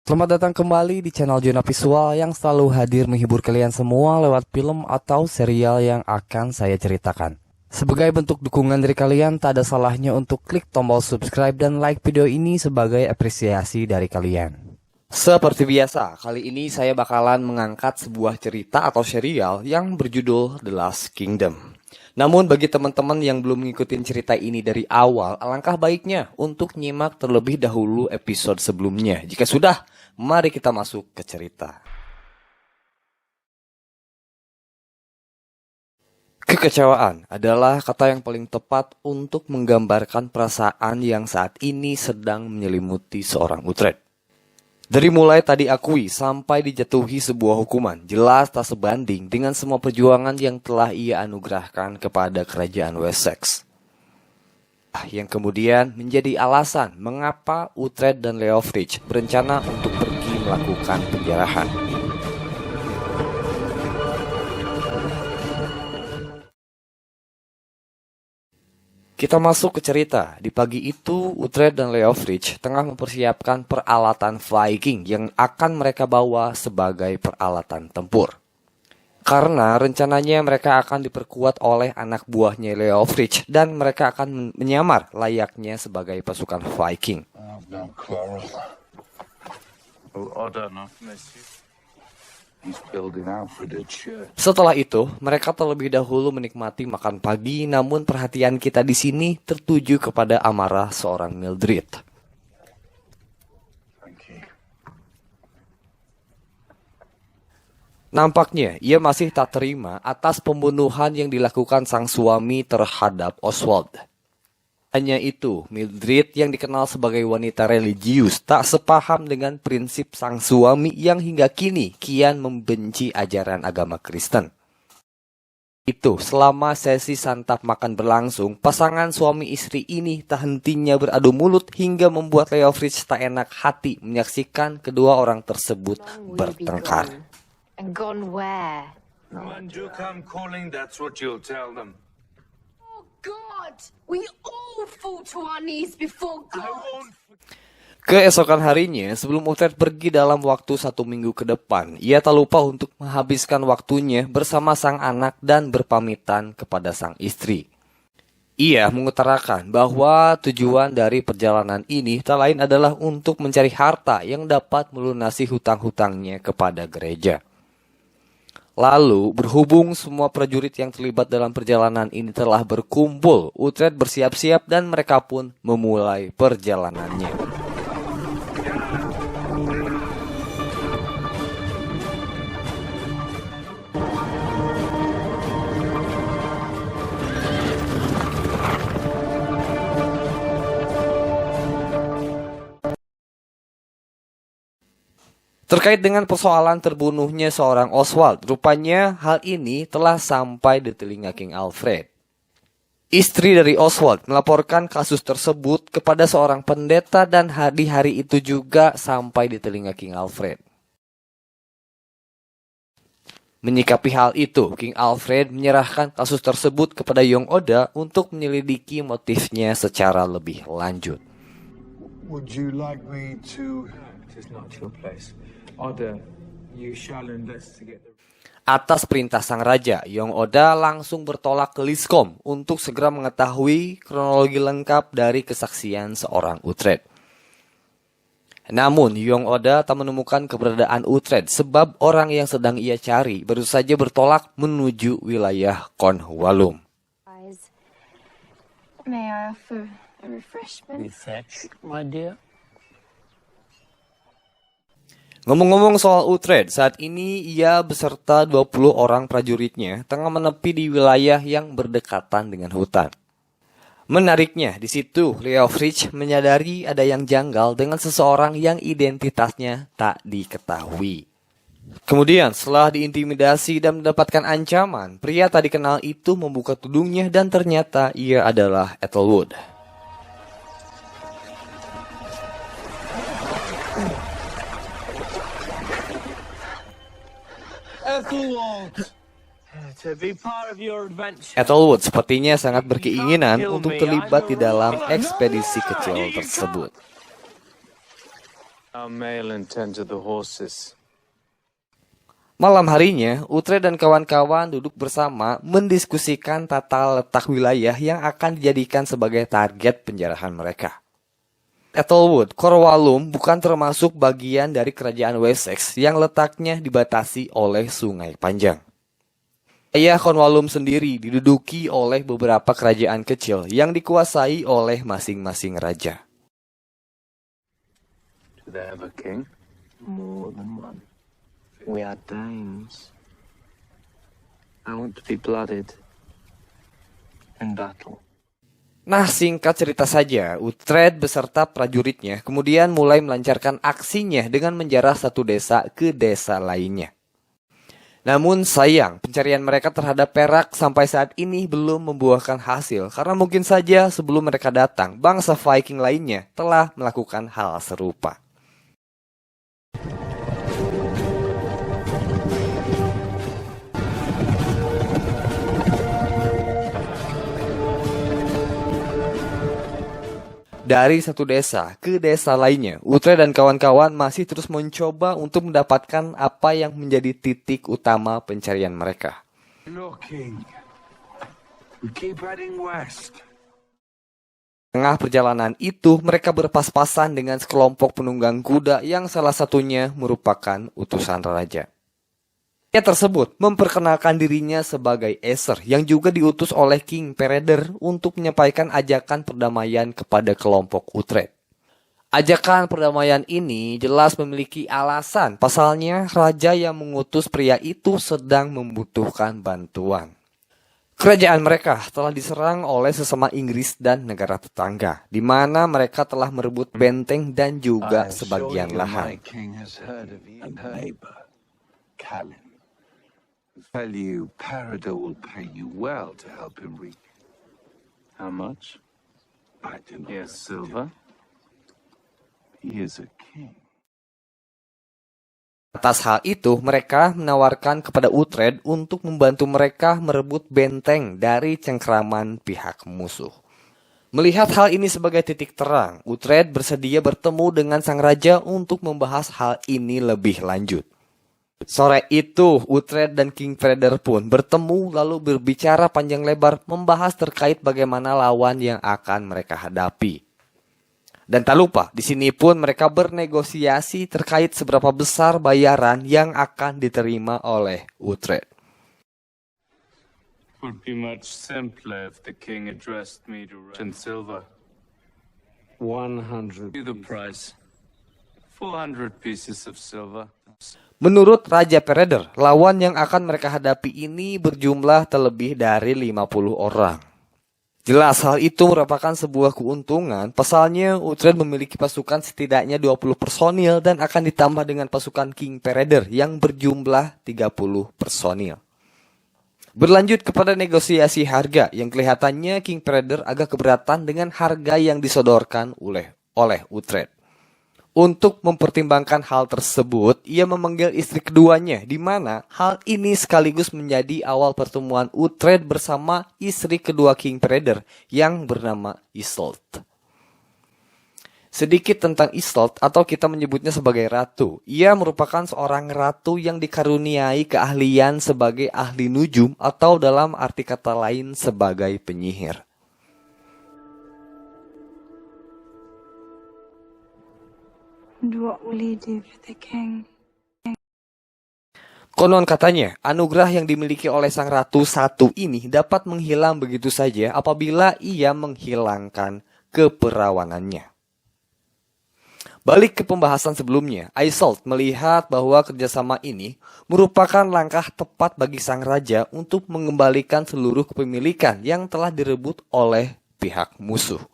Selamat datang kembali di channel Jona Visual yang selalu hadir menghibur kalian semua lewat film atau serial yang akan saya ceritakan. Sebagai bentuk dukungan dari kalian, tak ada salahnya untuk klik tombol subscribe dan like video ini sebagai apresiasi dari kalian. Seperti biasa, kali ini saya bakalan mengangkat sebuah cerita atau serial yang berjudul The Last Kingdom. Namun bagi teman-teman yang belum ngikutin cerita ini dari awal, alangkah baiknya untuk nyimak terlebih dahulu episode sebelumnya. Jika sudah, mari kita masuk ke cerita. Kekecewaan adalah kata yang paling tepat untuk menggambarkan perasaan yang saat ini sedang menyelimuti seorang Uhtred. Dari mulai tadi akui sampai dijatuhi sebuah hukuman, jelas tak sebanding dengan semua perjuangan yang telah ia anugerahkan kepada kerajaan Wessex. Yang kemudian menjadi alasan mengapa Uhtred dan Leofric berencana untuk pergi melakukan penjarahan. Kita masuk ke cerita. Di pagi itu, Uhtred dan Leofric tengah mempersiapkan peralatan Viking yang akan mereka bawa sebagai peralatan tempur. Karena rencananya mereka akan diperkuat oleh anak buahnya Leofric dan mereka akan menyamar layaknya sebagai pasukan Viking. Setelah itu, mereka terlebih dahulu menikmati makan pagi, namun perhatian kita di sini tertuju kepada amarah seorang Mildred. Nampaknya ia masih tak terima atas pembunuhan yang dilakukan sang suami terhadap Oswald. Hanya itu, Mildred yang dikenal sebagai wanita religius tak sepaham dengan prinsip sang suami yang hingga kini kian membenci ajaran agama Kristen. Itu, selama sesi santap makan berlangsung, pasangan suami istri ini tak hentinya beradu mulut hingga membuat Leofric tak enak hati menyaksikan kedua orang tersebut bertengkar. And gone where? When do come calling, that's what you'll tell them. Oh God! We all fall to our knees before God. Keesokan harinya, sebelum Uhtred pergi dalam waktu 1 minggu ke depan, ia tak lupa untuk menghabiskan waktunya bersama sang anak dan berpamitan kepada sang istri. Ia mengutarakan bahwa tujuan dari perjalanan ini tak lain adalah untuk mencari harta yang dapat melunasi hutang-hutangnya kepada gereja. Lalu, berhubung semua prajurit yang terlibat dalam perjalanan ini telah berkumpul, Uhtred bersiap-siap dan mereka pun memulai perjalanannya. Terkait dengan persoalan terbunuhnya seorang Oswald, rupanya hal ini telah sampai di telinga King Alfred. Istri dari Oswald melaporkan kasus tersebut kepada seorang pendeta dan di hari itu juga sampai di telinga King Alfred. Menyikapi hal itu, King Alfred menyerahkan kasus tersebut kepada Yong Oda untuk menyelidiki motifnya secara lebih lanjut. Would you like me to... It is not your place. Oda, you shall investigate the... Atas perintah sang raja, Yong Oda langsung bertolak ke Liscombe untuk segera mengetahui kronologi lengkap dari kesaksian seorang Uhtred. Namun, Yong Oda tak menemukan keberadaan Uhtred sebab orang yang sedang ia cari baru saja bertolak menuju wilayah Cornwallum. May I offer a refreshment? Fetch, my dear. Ngomong-ngomong soal Uhtred, saat ini ia beserta 20 orang prajuritnya tengah menepi di wilayah yang berdekatan dengan hutan. Menariknya, di situ Leofric menyadari ada yang janggal dengan seseorang yang identitasnya tak diketahui. Kemudian, setelah diintimidasi dan mendapatkan ancaman, pria tak dikenal itu membuka tudungnya dan ternyata ia adalah Ethelwood. Ethelwood sepertinya sangat berkeinginan untuk terlibat di dalam ekspedisi kecil tersebut. Our male and tend to the horses. Malam harinya, Uhtred dan kawan-kawan duduk bersama mendiskusikan tata letak wilayah yang akan dijadikan sebagai target penjarahan mereka. Ethelwood, Cornwallum bukan termasuk bagian dari kerajaan Wessex yang letaknya dibatasi oleh Sungai Panjang. Wilayah Cornwallum sendiri diduduki oleh beberapa kerajaan kecil yang dikuasai oleh masing-masing raja. Do they have a king? More than one. We are Danes. I want to be blooded in battle. Nah, singkat cerita saja, Uhtred beserta prajuritnya kemudian mulai melancarkan aksinya dengan menjarah satu desa ke desa lainnya. Namun sayang, pencarian mereka terhadap perak sampai saat ini belum membuahkan hasil karena mungkin saja sebelum mereka datang, bangsa Viking lainnya telah melakukan hal serupa. Dari satu desa ke desa lainnya, Uhtred dan kawan-kawan masih terus mencoba untuk mendapatkan apa yang menjadi titik utama pencarian mereka. Looking. We keep heading west. Tengah perjalanan itu, mereka berpas-pasan dengan sekelompok penunggang kuda yang salah satunya merupakan utusan raja. Dia tersebut memperkenalkan dirinya sebagai Acer yang juga diutus oleh King Peredur untuk menyampaikan ajakan perdamaian kepada kelompok Uhtred. Ajakan perdamaian ini jelas memiliki alasan, pasalnya raja yang mengutus pria itu sedang membutuhkan bantuan. Kerajaan mereka telah diserang oleh sesama Inggris dan negara tetangga, di mana mereka telah merebut benteng dan juga sebagian lahan. Tell you, Peredur will pay you well to help him reach. How much? I do not. Yes, silver. He is a king. Atas hal itu, mereka menawarkan kepada Uhtred untuk membantu mereka merebut benteng dari cengkraman pihak musuh. Melihat hal ini sebagai titik terang, Uhtred bersedia bertemu dengan sang raja untuk membahas hal ini lebih lanjut. Sore itu, Uhtred dan King Peredur pun bertemu lalu berbicara panjang lebar membahas terkait bagaimana lawan yang akan mereka hadapi. Dan tak lupa, di sini pun mereka bernegosiasi terkait seberapa besar bayaran yang akan diterima oleh Uhtred. Would be much simpler if the king addressed me to in silver. 100. The price. 400 pieces of silver. Menurut Raja Peredur, lawan yang akan mereka hadapi ini berjumlah terlebih dari 50 orang. Jelas hal itu merupakan sebuah keuntungan, pasalnya Uhtred memiliki pasukan setidaknya 20 personil dan akan ditambah dengan pasukan King Peredur yang berjumlah 30 personil. Berlanjut kepada negosiasi harga yang kelihatannya King Peredur agak keberatan dengan harga yang disodorkan oleh Uhtred. Untuk mempertimbangkan hal tersebut, ia memanggil istri keduanya, di mana hal ini sekaligus menjadi awal pertemuan Uhtred bersama istri kedua King Peredur yang bernama Isolde. Sedikit tentang Isolde, atau kita menyebutnya sebagai ratu. Ia merupakan seorang ratu yang dikaruniai keahlian sebagai ahli nujum atau dalam arti kata lain sebagai penyihir. And what will he do for the king? Konon katanya, anugerah yang dimiliki oleh sang ratu satu ini dapat menghilang begitu saja apabila ia menghilangkan keperawanannya. Balik ke pembahasan sebelumnya, Isolde melihat bahwa kerjasama ini merupakan langkah tepat bagi sang raja untuk mengembalikan seluruh kepemilikan yang telah direbut oleh pihak musuh.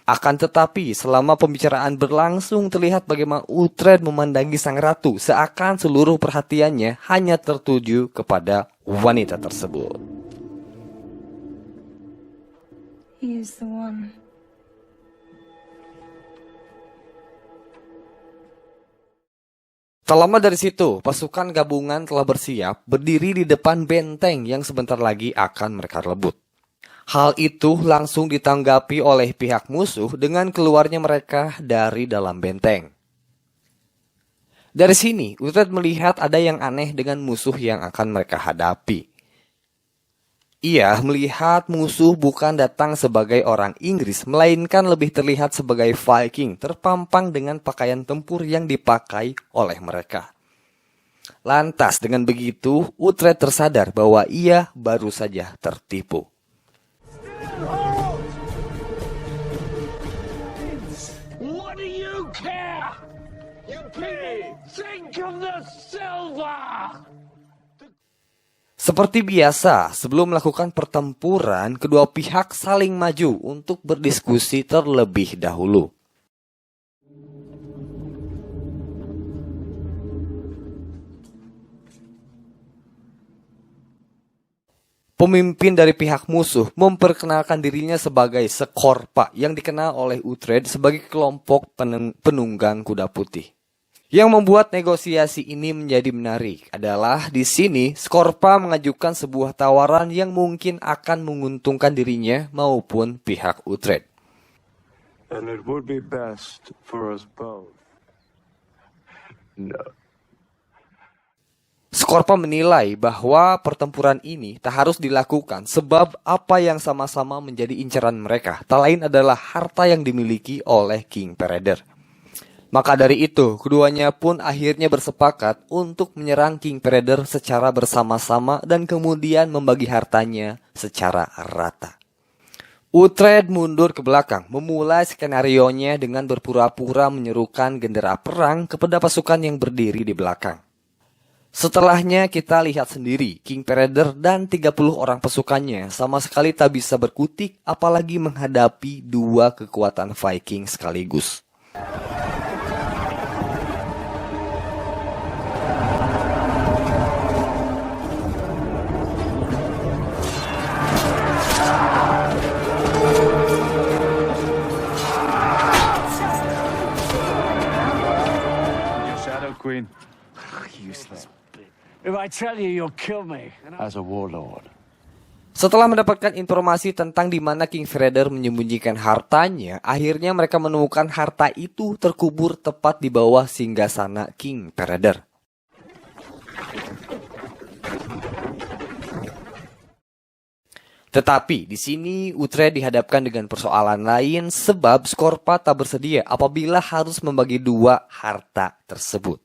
Akan tetapi, selama pembicaraan berlangsung terlihat bagaimana Uhtred memandangi sang ratu seakan seluruh perhatiannya hanya tertuju kepada wanita tersebut. He is the one. Tak lama dari situ, pasukan gabungan telah bersiap berdiri di depan benteng yang sebentar lagi akan mereka rebut. Hal itu langsung ditanggapi oleh pihak musuh dengan keluarnya mereka dari dalam benteng. Dari sini, Uhtred melihat ada yang aneh dengan musuh yang akan mereka hadapi. Ia melihat musuh bukan datang sebagai orang Inggris, melainkan lebih terlihat sebagai Viking terpampang dengan pakaian tempur yang dipakai oleh mereka. Lantas dengan begitu, Uhtred tersadar bahwa ia baru saja tertipu. What do you care? You pig! Think of the silver! Seperti biasa, sebelum melakukan pertempuran, kedua pihak saling maju untuk berdiskusi terlebih dahulu. Pemimpin dari pihak musuh memperkenalkan dirinya sebagai Skorpa yang dikenal oleh Uhtred sebagai kelompok penunggang kuda putih. Yang membuat negosiasi ini menjadi menarik adalah di sini Skorpa mengajukan sebuah tawaran yang mungkin akan menguntungkan dirinya maupun pihak Uhtred. And it would be best for us both. No. Skorpa menilai bahwa pertempuran ini tak harus dilakukan sebab apa yang sama-sama menjadi incaran mereka tak lain adalah harta yang dimiliki oleh King Peredur. Maka dari itu, keduanya pun akhirnya bersepakat untuk menyerang King Peredur secara bersama-sama dan kemudian membagi hartanya secara rata. Uhtred mundur ke belakang, memulai skenarionya dengan berpura-pura menyerukan gendera perang kepada pasukan yang berdiri di belakang. Setelahnya kita lihat sendiri, King Peredur dan 30 orang pasukannya sama sekali tak bisa berkutik apalagi menghadapi dua kekuatan Viking sekaligus. Queen. Useless. If I tell you, you'll kill me. As a warlord. Setelah mendapatkan informasi tentang di mana King Peredur menyembunyikan hartanya, akhirnya mereka menemukan harta itu terkubur tepat di bawah singgasana King Peredur. Tetapi di sini Uhtred dihadapkan dengan persoalan lain sebab Skorpa tak bersedia apabila harus membagi dua harta tersebut.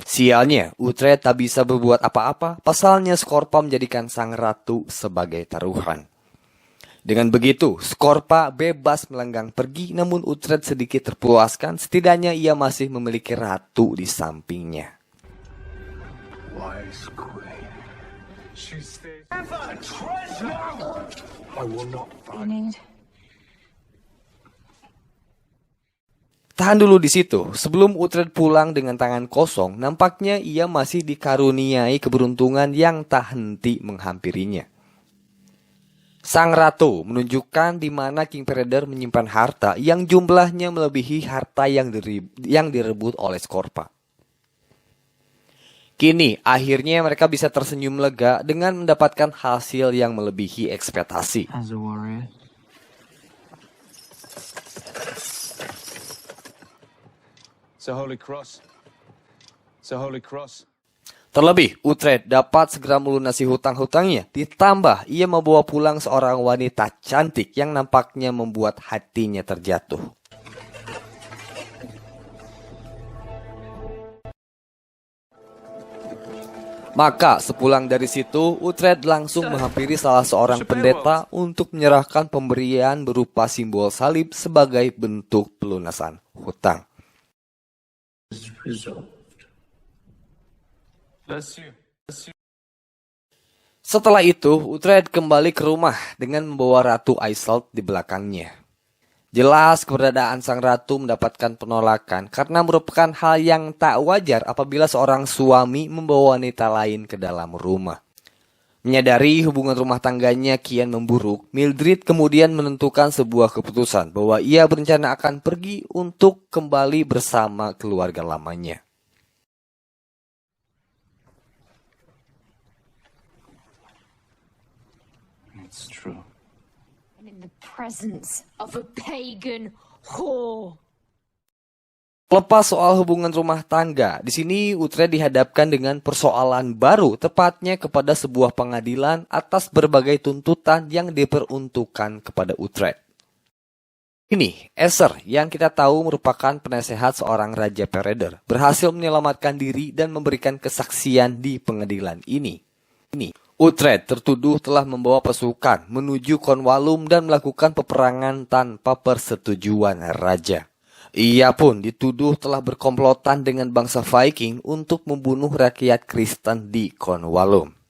Sialnya, Uhtred tak bisa berbuat apa-apa, pasalnya Skorpa menjadikan sang ratu sebagai taruhan. Dengan begitu, Skorpa bebas melenggang pergi, namun Uhtred sedikit terpuaskan, setidaknya ia masih memiliki ratu di sampingnya. Wise queen. She stays ever treasure. I will not fight. Tahan dulu di situ. Sebelum Uhtred pulang dengan tangan kosong, nampaknya ia masih dikaruniai keberuntungan yang tak henti menghampirinya. Sang ratu menunjukkan di mana King Peredur menyimpan harta yang jumlahnya melebihi harta yang direbut oleh Skorpa. Kini, akhirnya mereka bisa tersenyum lega dengan mendapatkan hasil yang melebihi ekspektasi. As a warrior. It's a holy cross. It's a holy cross. Terlebih, Uhtred dapat segera melunasi hutang-hutangnya. Ditambah, ia membawa pulang seorang wanita cantik yang nampaknya membuat hatinya terjatuh. Maka sepulang dari situ, Uhtred langsung menghampiri salah seorang pendeta untuk menyerahkan pemberian berupa simbol salib sebagai bentuk pelunasan hutang. Setelah itu, Uhtred kembali ke rumah dengan membawa Ratu Isolde di belakangnya. Jelas keberadaan sang ratu mendapatkan penolakan karena merupakan hal yang tak wajar apabila seorang suami membawa wanita lain ke dalam rumah. Menyadari hubungan rumah tangganya kian memburuk, Mildred kemudian menentukan sebuah keputusan bahwa ia berencana akan pergi untuk kembali bersama keluarga lamanya. It's true. And in the presence of a pagan whore. Lepas soal hubungan rumah tangga, di sini Uhtred dihadapkan dengan persoalan baru, tepatnya kepada sebuah pengadilan atas berbagai tuntutan yang diperuntukkan kepada Uhtred. Ini, Acer yang kita tahu merupakan penasehat seorang Raja Peredur, berhasil menyelamatkan diri dan memberikan kesaksian di pengadilan ini. Uhtred tertuduh telah membawa pasukan menuju Cornwallum dan melakukan peperangan tanpa persetujuan raja. Ia pun dituduh telah berkomplotan dengan bangsa Viking untuk membunuh rakyat Kristen di Cornwallum.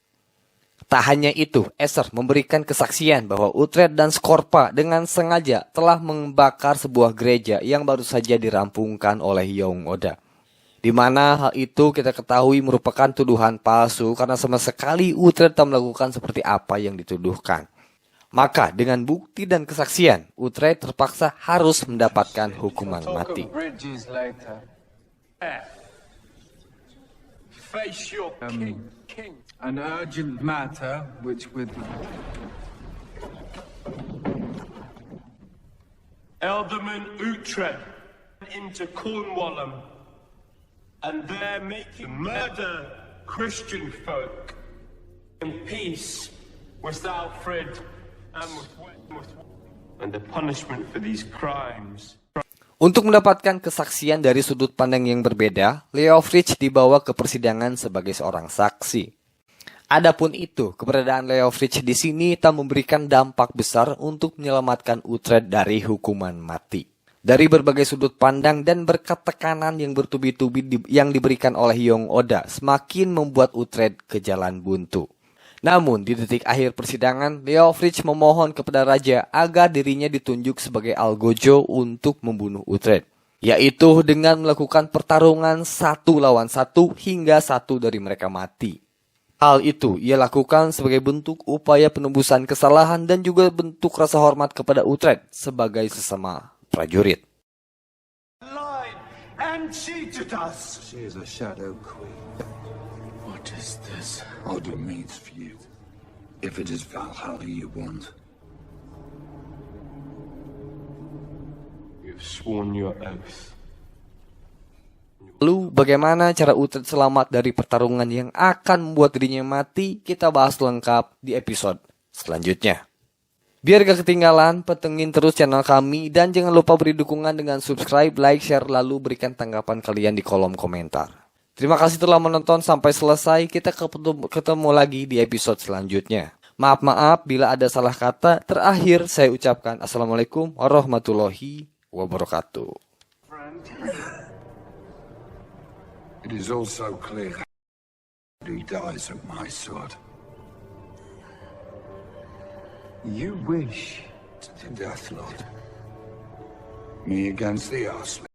Tak hanya itu, Acer memberikan kesaksian bahwa Uhtred dan Skorpa dengan sengaja telah membakar sebuah gereja yang baru saja dirampungkan oleh Young Oda. Di mana hal itu kita ketahui merupakan tuduhan palsu karena sama sekali Uhtred tak melakukan seperti apa yang dituduhkan. Maka dengan bukti dan kesaksian, Uhtred terpaksa harus mendapatkan hukuman mati. Face your king. An urgent matter which with Alderman Uhtred into Cornwallum, and there making murder Christian folk in peace with Alfred and the punishment for these crimes. Untuk mendapatkan kesaksian dari sudut pandang yang berbeda, Leofric dibawa ke persidangan sebagai seorang saksi. Adapun itu, keberadaan Leofric di sini tak memberikan dampak besar untuk menyelamatkan Uhtred dari hukuman mati. Dari berbagai sudut pandang dan berkat tekanan yang bertubi-tubi yang diberikan oleh Young Oda, semakin membuat Uhtred ke jalan buntu. Namun, di detik akhir persidangan, Leofric memohon kepada raja agar dirinya ditunjuk sebagai algojo untuk membunuh Uhtred, yaitu dengan melakukan pertarungan 1 lawan 1 hingga satu dari mereka mati. Hal itu ia lakukan sebagai bentuk upaya penebusan kesalahan dan juga bentuk rasa hormat kepada Uhtred sebagai sesama prajurit. Lied and cheated us. she is a shadow queen. What is this Oda means for you? If it is Valhalla you want. You've sworn your oath. Lalu bagaimana cara Uhtred selamat dari pertarungan yang akan membuat dirinya mati? Kita bahas lengkap di episode selanjutnya. Biar gak ketinggalan, petengin terus channel kami dan jangan lupa beri dukungan dengan subscribe, like, share, lalu berikan tanggapan kalian di kolom komentar. Terima kasih telah menonton sampai selesai. Kita ketemu lagi di episode selanjutnya. Maaf bila ada salah kata. Terakhir saya ucapkan Assalamualaikum warahmatullahi wabarakatuh. It is also clear he dies at my sword. You wish to the Death Lord. Me against the Arslan.